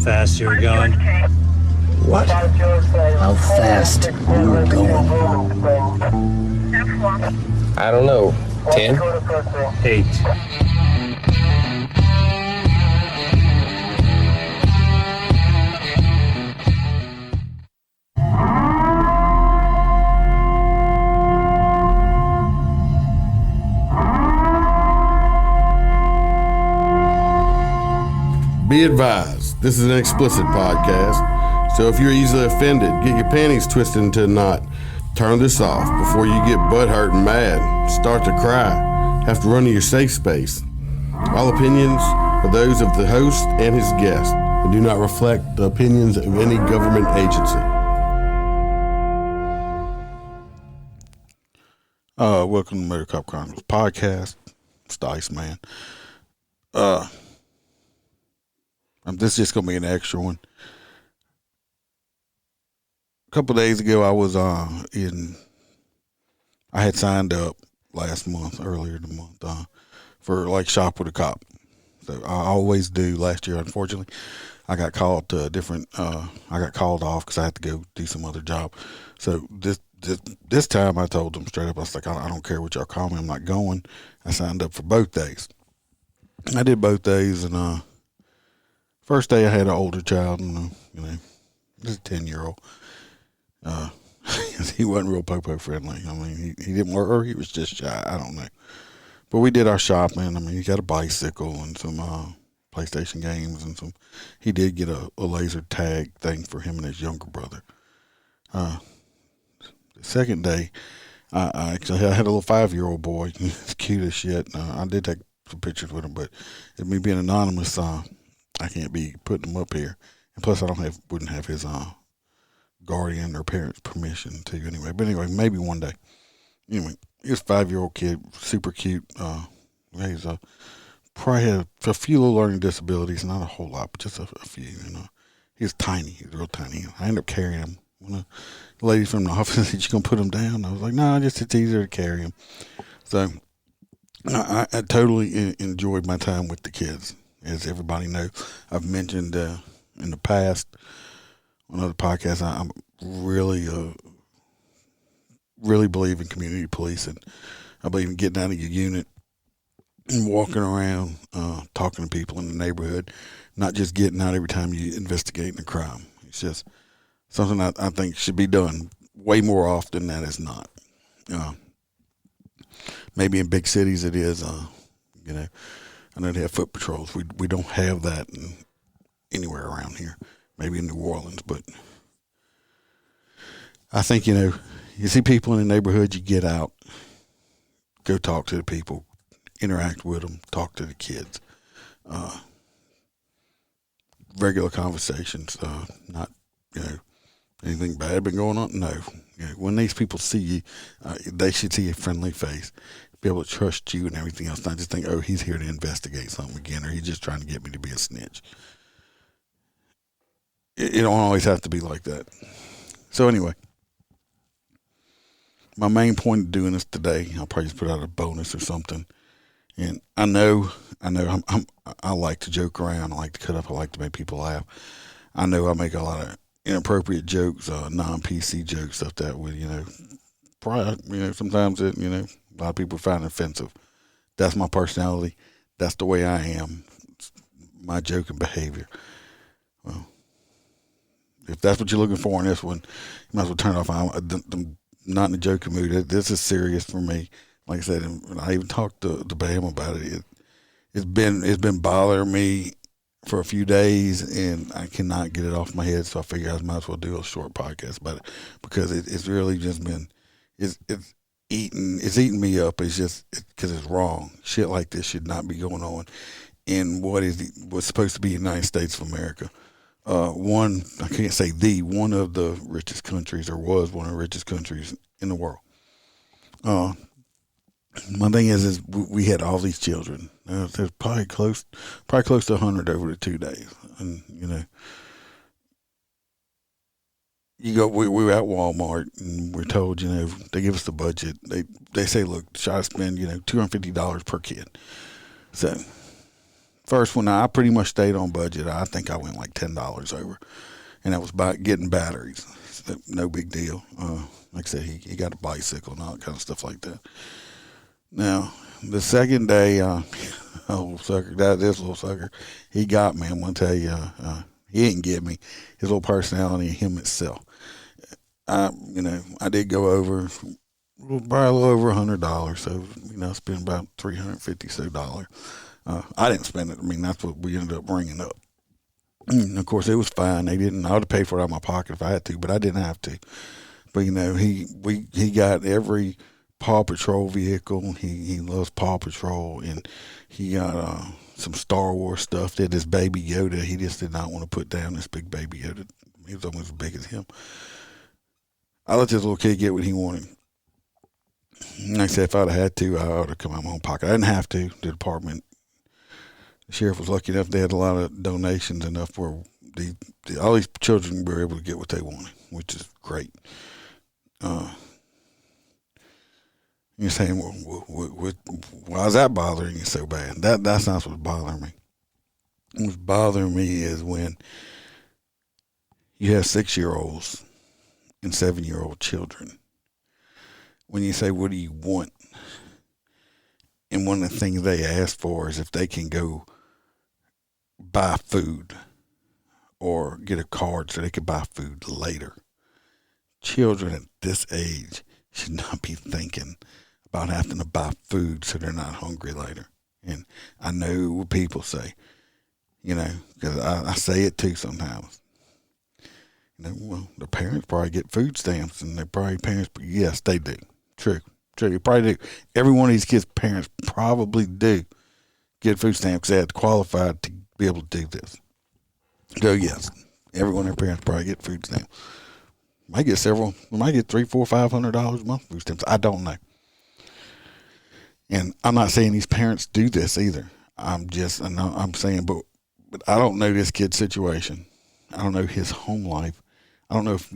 fast you were going? What? How fast you were going? I don't know. 10? 8. Be advised, this is an explicit podcast, so if you're easily offended, get your panties twisted into a knot, turn this off before you get butthurt and mad, start to cry, have to run to your safe space. All opinions are those of the host and his guest and do not reflect the opinions of any government agency. Welcome to MOTORCOP Chronicles podcast. It's the Iceman. This is just going to be an extra one. A couple of days ago, I was I had signed up earlier in the month, for like Shop with a Cop. So I always do. Last year, unfortunately, I got called to a different, I got called off because I had to go do some other job. So this time I told them straight up, I was like, I don't care what y'all call me, I'm not going. I signed up for both days. I did both days, and first day I had an older child, and this is a 10-year-old. He wasn't real popo friendly. I mean, he didn't work, or he was just shy. I don't know. But we did our shopping. I mean, he got a bicycle and some PlayStation games, and he did get a laser tag thing for him and his younger brother. The second day, I had a little 5-year-old boy. He's cute as shit. I did take some pictures with him, but it me being anonymous, I can't be putting him up here. And plus, wouldn't have his guardian or parents' permission to anyway. But anyway, maybe one day. Anyway, he was a 5-year-old kid, super cute. He's probably had a few little learning disabilities, not a whole lot, but just a few. He's tiny. He's real tiny. I ended up carrying him. When the lady from the office said, "You gonna put him down?" I was like, "No, it's easier to carry him." So I totally enjoyed my time with the kids. As everybody knows, I've mentioned in the past on other podcasts, I'm really believe in community policing. I believe in getting out of your unit and walking around, talking to people in the neighborhood, not just getting out every time you investigate a crime. It's just something I think should be done way more often than it's not. Maybe in big cities it is, I know they have foot patrols. We don't have that anywhere around here. Maybe in New Orleans, but I think, you see people in the neighborhood, you get out, go talk to the people, interact with them, talk to the kids. Regular conversations, not, anything bad been going on? No. When these people see you, they should see a friendly face, be able to trust you and everything else, not just think, oh, he's here to investigate something again, or he's just trying to get me to be a snitch. It don't always have to be like that. So anyway, my main point of doing this today, I'll probably just put out a bonus or something. And I know, I like to joke around, I like to cut up, I like to make people laugh. I know I make a lot of inappropriate jokes, non-PC jokes, stuff that would, probably, sometimes it, a lot of people find it offensive. That's my personality. That's the way I am. It's my joking behavior. Well, if that's what you're looking for in this one, you might as well turn it off. I'm not in a joking mood. This is serious for me. Like I said, and I even talked to Bam about it. It's been bothering me for a few days, and I cannot get it off my head. So I figured I might as well do a short podcast about it, because it's really just been it's eating me up. It's just because it's wrong. Shit like this should not be going on in what's supposed to be the United States of America. One of the richest countries, or was one of the richest countries in the world. My thing is we had all these children. There's probably close to 100 over the 2 days, and we were at Walmart, and we're told, they give us the budget. They say, look, try to spend, $250 per kid. So First one, I pretty much stayed on budget. I think I went like $10 over, and that was by getting batteries. So no big deal. Like I said, he got a bicycle and all that kind of stuff like that. Now, the second day, this little sucker, he got me. I'm gonna tell you, he didn't get me. His little personality, him itself. I did go over, probably a little over $100. So, I spent about $350 I didn't spend it. I mean, that's what we ended up bringing up. And of course, it was fine. They didn't. I would have paid for it out of my pocket if I had to, but I didn't have to. But he got every Paw Patrol vehicle. He loves Paw Patrol, and he got some Star Wars stuff. That his Baby Yoda. He just did not want to put down this big Baby Yoda. He was almost as big as him. I let this little kid get what he wanted. Like I said, if I'd have had to, I would have come out of my own pocket. I didn't have to. The department, the sheriff was lucky enough. They had a lot of donations enough where all these children were able to get what they wanted, which is great. You're saying, why is that bothering you so bad? That's not what's bothering me. What's bothering me is when you have 6-year-olds and 7-year-old children. When you say, what do you want? And one of the things they ask for is if they can go buy food or get a card so they can buy food later. Children at this age should not be thinking about having to buy food so they're not hungry later. And I know what people say, because I say it too sometimes. Well, the parents probably get food stamps, and yes, they do. True. They probably do. Every one of these kids' parents probably do get food stamps because they had qualified to be able to do this. So yes, every one of their parents probably get food stamps. Might get several. Might get $300, $400, $500 a month food stamps. I don't know. And I'm not saying these parents do this either. I'm saying, but I don't know this kid's situation. I don't know his home life. I don't know if,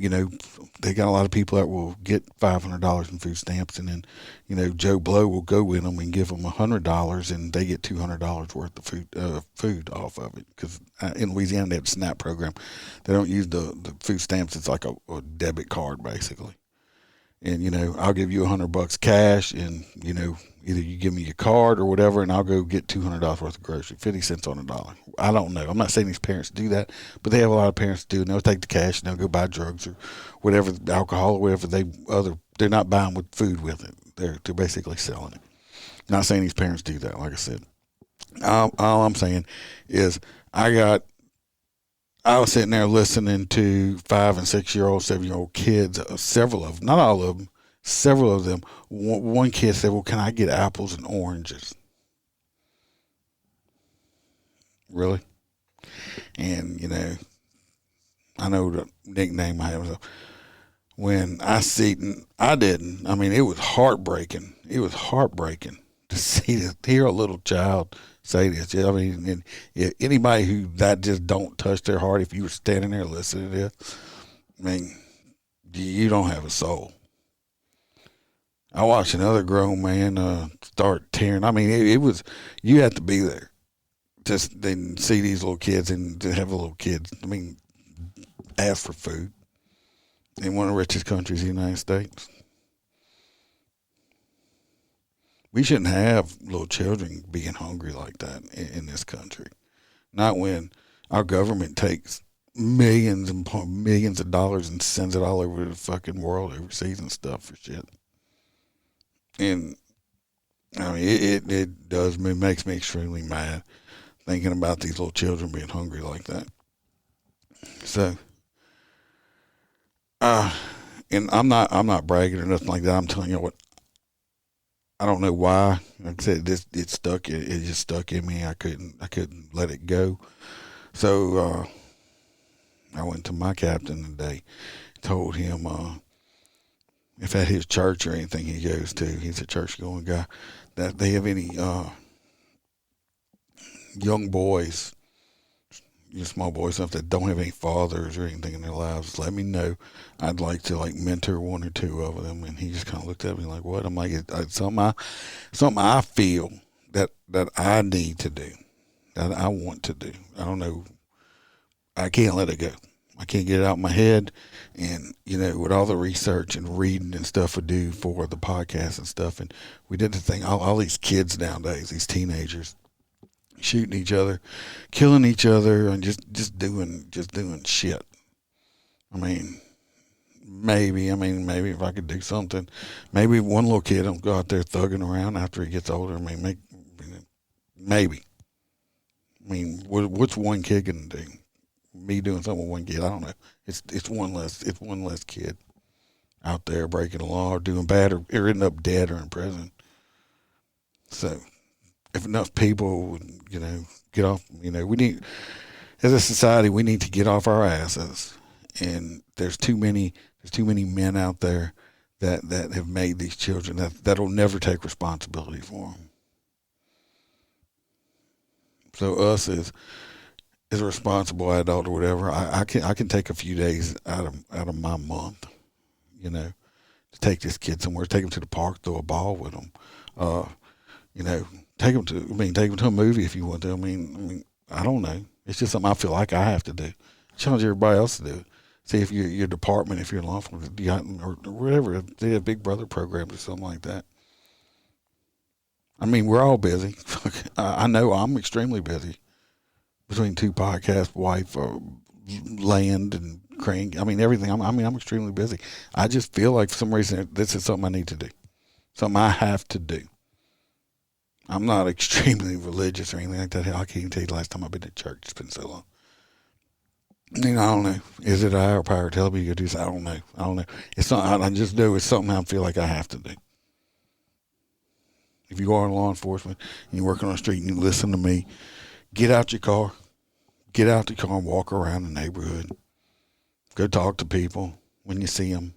they got a lot of people that will get $500 in food stamps, and then, Joe Blow will go with them and give them $100, and they get $200 worth of food off of it. Because in Louisiana, they have a SNAP program. They don't use the food stamps. It's like a debit card, basically. And, I'll give you $100 cash, and, either you give me your card or whatever, and I'll go get $200 worth of groceries, 50 cents on a dollar. I don't know. I'm not saying these parents do that, but they have a lot of parents do, and they'll take the cash and they'll go buy drugs or whatever, alcohol or whatever they're not buying with food with it. They're basically selling it. I'm not saying these parents do that, like I said. All I'm saying is I was sitting there listening to 5 and 6-year-old, 7-year-old kids, several of them, not all of them, several of them. One kid said, well, can I get apples and oranges? Really? And, I know the nickname I have. When I didn't. I mean, it was heartbreaking. It was heartbreaking to hear a little child say this. I mean, and if anybody who that just don't touch their heart, if you were standing there listening to this, I mean, you don't have a soul. I watched another grown man start tearing. I mean, it was, you have to be there to then see these little kids and to have the little kids, I mean, ask for food in one of the richest countries in the United States. We shouldn't have little children being hungry like that in this country. Not when our government takes millions and millions of dollars and sends it all over the fucking world overseas and stuff for shit. And I mean, it makes me extremely mad thinking about these little children being hungry like that. So, and I'm not bragging or nothing like that. I'm telling you what, I don't know why. Like I said, it just stuck in me. I couldn't let it go. So, I went to my captain today, told him, if at his church or anything he goes to, he's a church going guy, that they have any, young boys, small boys, stuff that don't have any fathers or anything in their lives, let me know. I'd like to mentor one or two of them. And he just kind of looked at me like, what? I'm like, it's something I feel that I need to do. that I want to do. I don't know. I can't let it go. I can't get it out of my head. And, with all the research and reading and stuff we do for the podcast and stuff, and we did the thing, all these kids nowadays, these teenagers, shooting each other, killing each other, and just doing shit. I mean, maybe if I could do something, maybe one little kid don't go out there thugging around after he gets older. I mean, maybe. I mean, what's one kid gonna do? Me doing something with one kid, I don't know. It's one less kid out there breaking the law or doing bad or ending up dead or in prison. So if enough people, get off, we need, as a society, we need to get off our asses. And there's too many men out there that have made these children that'll never take responsibility for them. So us as a responsible adult or whatever, I can take a few days out of my month, to take this kid somewhere, take him to the park, throw a ball with him, take him to a movie if you want to. I mean, I don't know. It's just something I feel like I have to do. Challenge everybody else to do it. See if your department, if you're in law enforcement, or whatever, if they have Big Brother programs or something like that. I mean, we're all busy. I know I'm extremely busy. Between two podcasts, wife, land, and crank. I mean, everything. I'm extremely busy. I just feel like for some reason this is something I need to do. Something I have to do. I'm not extremely religious or anything like that. Hell, I can't even tell you the last time I've been to church. It's been so long. I don't know. Is it a higher power telling me to do this? I don't know. It's not. I just do. It's something I feel like I have to do. If you are in law enforcement and you're working on the street and you listen to me, get out your car. Get out the car and walk around the neighborhood. Go talk to people when you see them.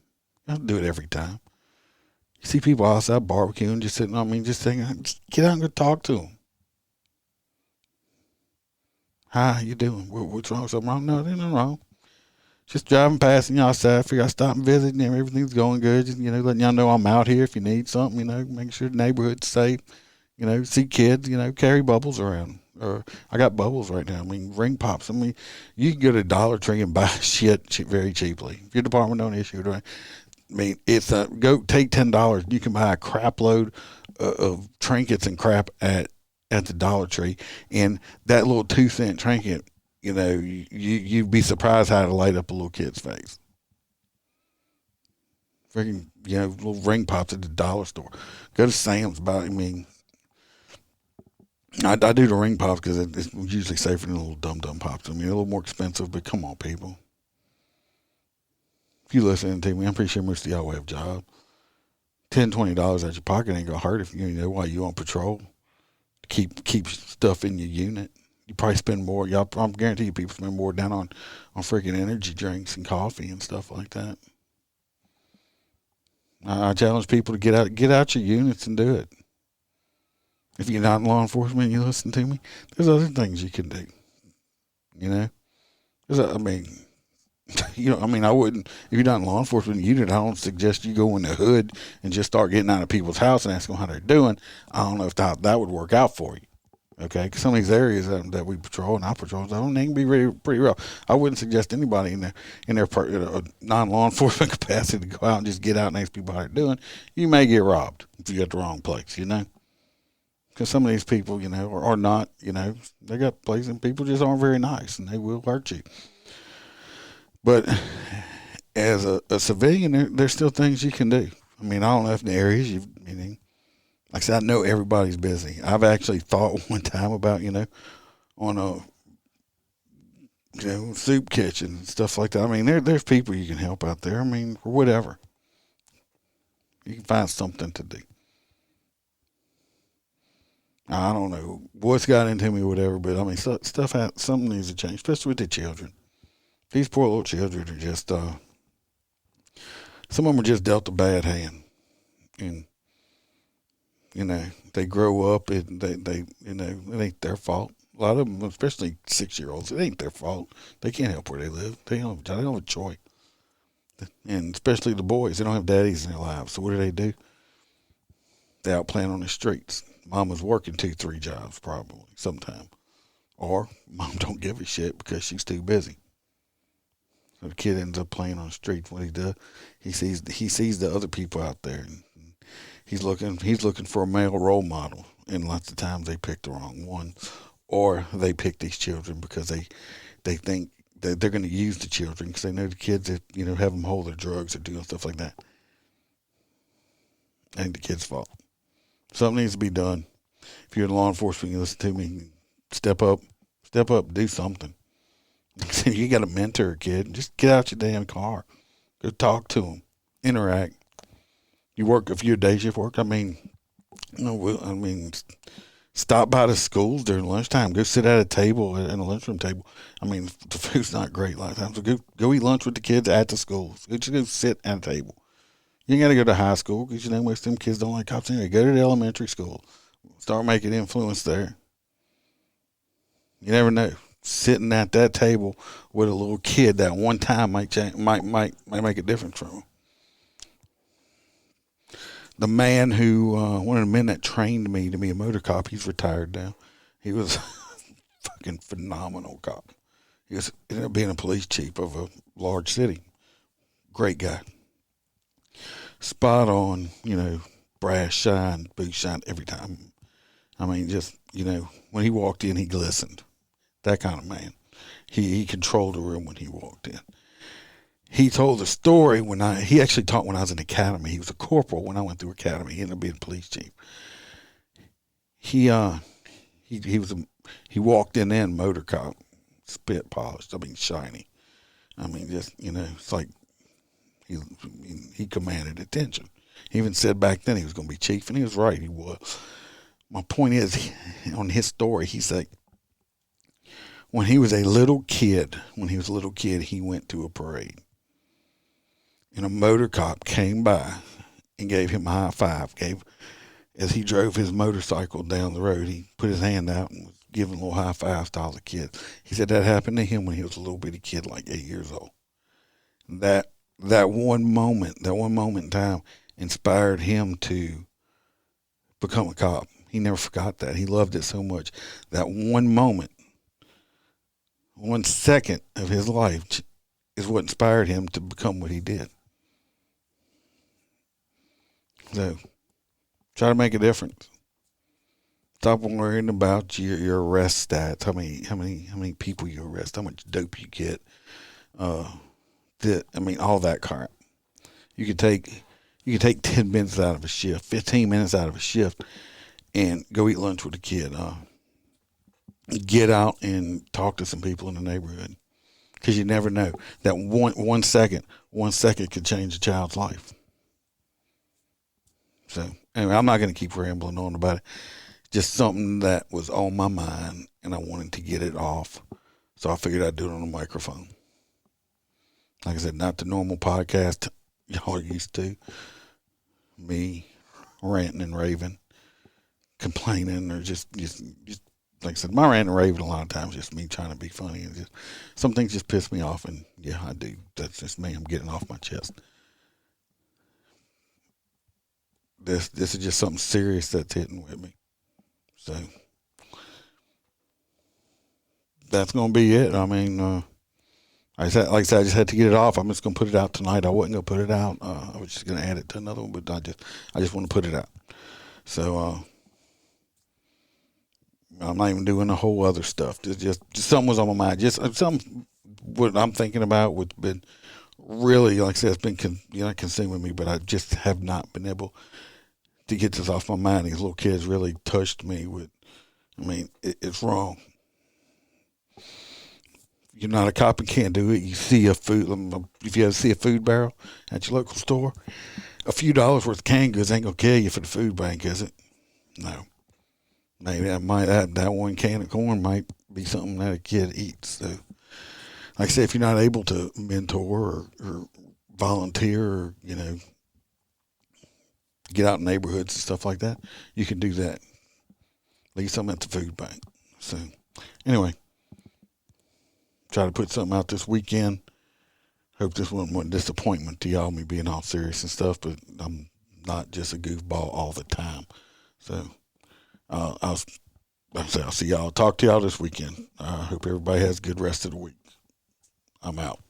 You don't do it every time. You see people outside barbecuing, just sitting, just saying, just get out and go talk to them. Hi, how you doing? What's wrong? Something wrong? No, there's nothing wrong. Just driving past you outside. Figure I stop and visit and everything's going good. Just, letting y'all know I'm out here if you need something, making sure the neighborhood's safe. See kids, carry bubbles around. Or I got bubbles right now. Ring pops. You can go to Dollar Tree and buy shit very cheaply. If your department don't issue it, right? It's go take $10. You can buy a crap load of trinkets and crap at the Dollar Tree, and that little 2-cent trinket, you'd be surprised how to light up a little kid's face. Freaking, little ring pops at the dollar store. Go to Sam's, I do the ring pops because it's usually safer than the little dum-dum pops. A little more expensive, but come on, people. If you listening to me, I'm pretty sure most of y'all have a job. $10, $20 out your pocket ain't gonna hurt if you know while you on patrol. Keep stuff in your unit. You probably spend more. I'm guarantee you people spend more down on freaking energy drinks and coffee and stuff like that. I challenge people to get out your units and do it. If you're not in law enforcement and you listen to me, there's other things you can do. I wouldn't, if you're not in law enforcement unit, I don't suggest you go in the hood and just start getting out of people's house and asking how they're doing. I don't know if that would work out for you. Okay? Because some of these areas that we patrol and I patrol, they can be pretty rough. I wouldn't suggest anybody in their non-law enforcement capacity to go out and just get out and ask people how they're doing. You may get robbed if you got the wrong place, Because some of these people, are not, they got places and people just aren't very nice and they will hurt you. But as a civilian, there's still things you can do. I don't know if in the areas like I said, I know everybody's busy. I've actually thought one time about, on a, soup kitchen and stuff like that. There's people you can help out there. For whatever. You can find something to do. I don't know what's got into me or whatever, but something needs to change, especially with the children. These poor little children are just, some of them are just dealt a bad hand. And, they grow up and they it ain't their fault. A lot of them, especially 6-year-olds, it ain't their fault. They can't help where they live. They don't have a choice. And especially the boys, they don't have daddies in their lives. So what do? They out playing on the streets. Mama's working 2-3 jobs probably sometime. or mom don't give a shit because she's too busy. So the kid ends up playing on the streets. What he does, he sees the other people out there, and he's looking for a male role model. And lots of times they pick the wrong one, or they pick these children because they think that they're going to use the children because they know the kids that have them hold their drugs or doing stuff like that. Ain't the kid's fault. Something needs to be done. If you're in law enforcement, you listen to me. Step up, do something. You got to mentor a kid. Just get out your damn car. Go talk to them. Interact. You work, if you're day shift work, stop by the schools during lunchtime. Go sit at a table, at a lunchroom table. The food's not great a lot of times. So go eat lunch with the kids at the schools. Just go sit at a table. You ain't got to go to high school because most of them kids don't like cops anyway. Go to the elementary school. Start making influence there. You never know. Sitting at that table with a little kid that one time might make a difference for him. The man who, one of the men that trained me to be a motor cop, he's retired now. He was a fucking phenomenal cop. He ended up being a police chief of a large city. Great guy. Spot on, brass shine, boot shine every time. When he walked in, he glistened. That kind of man. He controlled the room when he walked in. He told a story he actually taught when I was in academy. He was a corporal when I went through academy. He ended up being a police chief. He walked in MOTORCOP, spit polished, shiny. It's like he commanded attention. He even said back then he was going to be chief, and he was right, he was. My point is, on his story, he said, when he was a little kid, he went to a parade. And a motor cop came by and gave him a high five. As he drove his motorcycle down the road, he put his hand out and was giving little high fives to all the kids. He said that happened to him when he was a little bitty kid, like 8 years old. That one moment in time inspired him to become a cop. He never forgot that. He loved it so much. That one moment, 1 second of his life is what inspired him to become what he did. So, try to make a difference. Stop worrying about your arrest stats. How many people you arrest? How much dope you get? All that crap. You could take 10 minutes out of a shift, 15 minutes out of a shift, and go eat lunch with a kid. Get out and talk to some people in the neighborhood, because you never know. That one second could change a child's life. So anyway, I'm not going to keep rambling on about it. Just something that was on my mind, and I wanted to get it off. So I figured I'd do it on a microphone. Like I said, not the normal podcast y'all are used to. Me ranting and raving, complaining, or just like I said, my rant and raving a lot of times just me trying to be funny, and just some things just piss me off, and yeah, I do. That's just me. I'm getting off my chest. This is just something serious that's hitting with me. So that's gonna be it. Like I said, I just had to get it off. I'm just gonna put it out tonight. I wasn't gonna put it out. I was just gonna add it to another one, but I just want to put it out. So I'm not even doing a whole other stuff. Just something was on my mind. Just something what I'm thinking about, what's been really, like I said, it's been consuming me, but I just have not been able to get this off my mind. These little kids really touched me with. It's wrong. You're not a cop and can't do it. You see if you ever see a food barrel at your local store, a few dollars worth of canned goods ain't gonna kill you for the food bank, is it? No. Maybe that one can of corn might be something that a kid eats. So, like I said, if you're not able to mentor or volunteer or get out in neighborhoods and stuff like that, you can do that. Leave something at the food bank. So, anyway. Try to put something out this weekend. Hope this wasn't one disappointment to y'all, me being all serious and stuff, but I'm not just a goofball all the time. So I'll I'll see y'all. Talk to y'all this weekend. I hope everybody has a good rest of the week. I'm out.